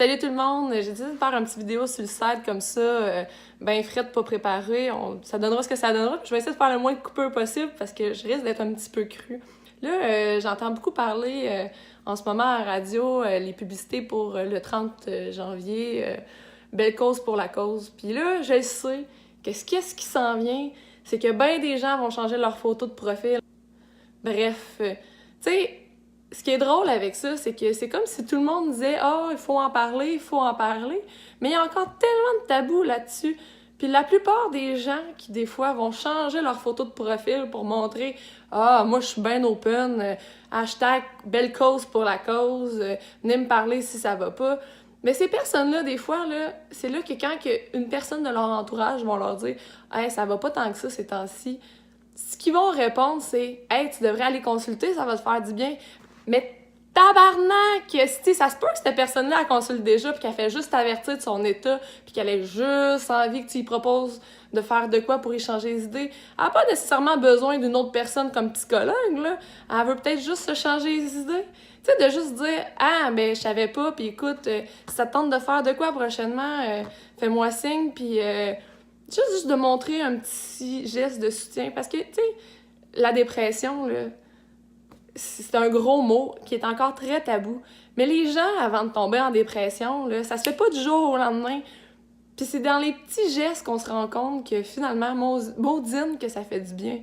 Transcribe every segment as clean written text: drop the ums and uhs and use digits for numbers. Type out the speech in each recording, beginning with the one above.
Salut tout le monde! J'ai décidé de faire une petite vidéo sur le site comme ça, ben frette, pas préparée. Ça donnera ce que ça donnera. Je vais essayer de faire le moins de coupures possible parce que je risque d'être un petit peu crue. Là, j'entends beaucoup parler en ce moment à la radio, les publicités pour le 30 janvier, belle cause pour la cause. Puis là, je sais que qu'est-ce qui s'en vient, c'est que ben des gens vont changer leur photo de profil. Bref, tu sais, ce qui est drôle avec ça, c'est que c'est comme si tout le monde disait « Ah, il faut en parler, il faut en parler », mais il y a encore tellement de tabous là-dessus. Puis la plupart des gens qui, des fois, vont changer leur photo de profil pour montrer « Ah, moi, je suis bien open, hashtag belle cause pour la cause, venez me parler si ça va pas ». Mais ces personnes-là, des fois, là, c'est là que quand une personne de leur entourage vont leur dire « Hey, ça va pas tant que ça ces temps-ci », ce qu'ils vont répondre, c'est « Hey, tu devrais aller consulter, ça va te faire du bien ». Mais tabarnak! Ça se peut que cette personne-là, elle consulte déjà, puis qu'elle fait juste t'avertir de son état, puis qu'elle ait juste envie que tu lui proposes de faire de quoi pour y changer les idées. Elle n'a pas nécessairement besoin d'une autre personne comme psychologue, là. Elle veut peut-être juste se changer les idées. Tu sais, de juste dire « Ah, ben, je savais pas, puis écoute, si ça te tente de faire de quoi prochainement, fais-moi signe, puis juste de montrer un petit geste de soutien. » Parce que, tu sais, la dépression, là, c'est un gros mot qui est encore très tabou. Mais les gens, avant de tomber en dépression, là, ça se fait pas du jour au lendemain. Puis c'est dans les petits gestes qu'on se rend compte que finalement, maudine que ça fait du bien.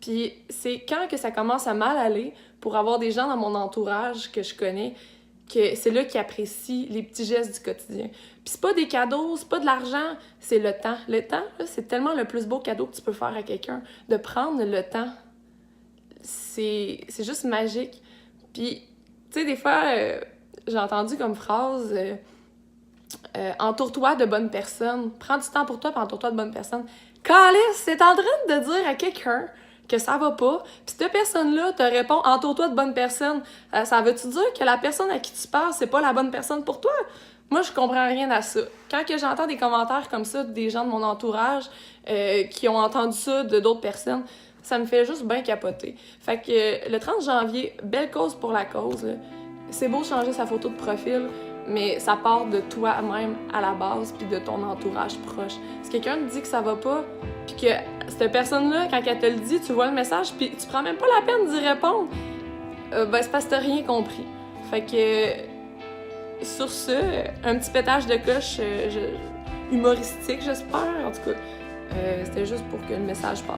Puis c'est quand que ça commence à mal aller, pour avoir des gens dans mon entourage que je connais, que c'est là qu'ils apprécient les petits gestes du quotidien. Puis c'est pas des cadeaux, c'est pas de l'argent, c'est le temps. Le temps, là, c'est tellement le plus beau cadeau que tu peux faire à quelqu'un, de prendre le temps. C'est juste magique. Puis, tu sais, des fois, j'ai entendu comme phrase entoure-toi de bonnes personnes. Prends du temps pour toi, puis entoure-toi de bonnes personnes. Calice, c'est en train de dire à quelqu'un que ça va pas, puis cette personne-là te répond entoure-toi de bonnes personnes. Ça veut-tu dire que la personne à qui tu parles, c'est pas la bonne personne pour toi? Moi, je comprends rien à ça. Quand que j'entends des commentaires comme ça des gens de mon entourage qui ont entendu ça de d'autres personnes, ça me fait juste bien capoter. Fait que le 30 janvier, belle cause pour la cause. C'est beau changer sa photo de profil, mais ça part de toi-même à la base puis de ton entourage proche. Si quelqu'un te dit que ça va pas, puis que cette personne-là, quand elle te le dit, tu vois le message puis tu prends même pas la peine d'y répondre, ben c'est parce que t'as rien compris. Fait que sur ce, un petit pétage de coche humoristique, j'espère. En tout cas, c'était juste pour que le message passe.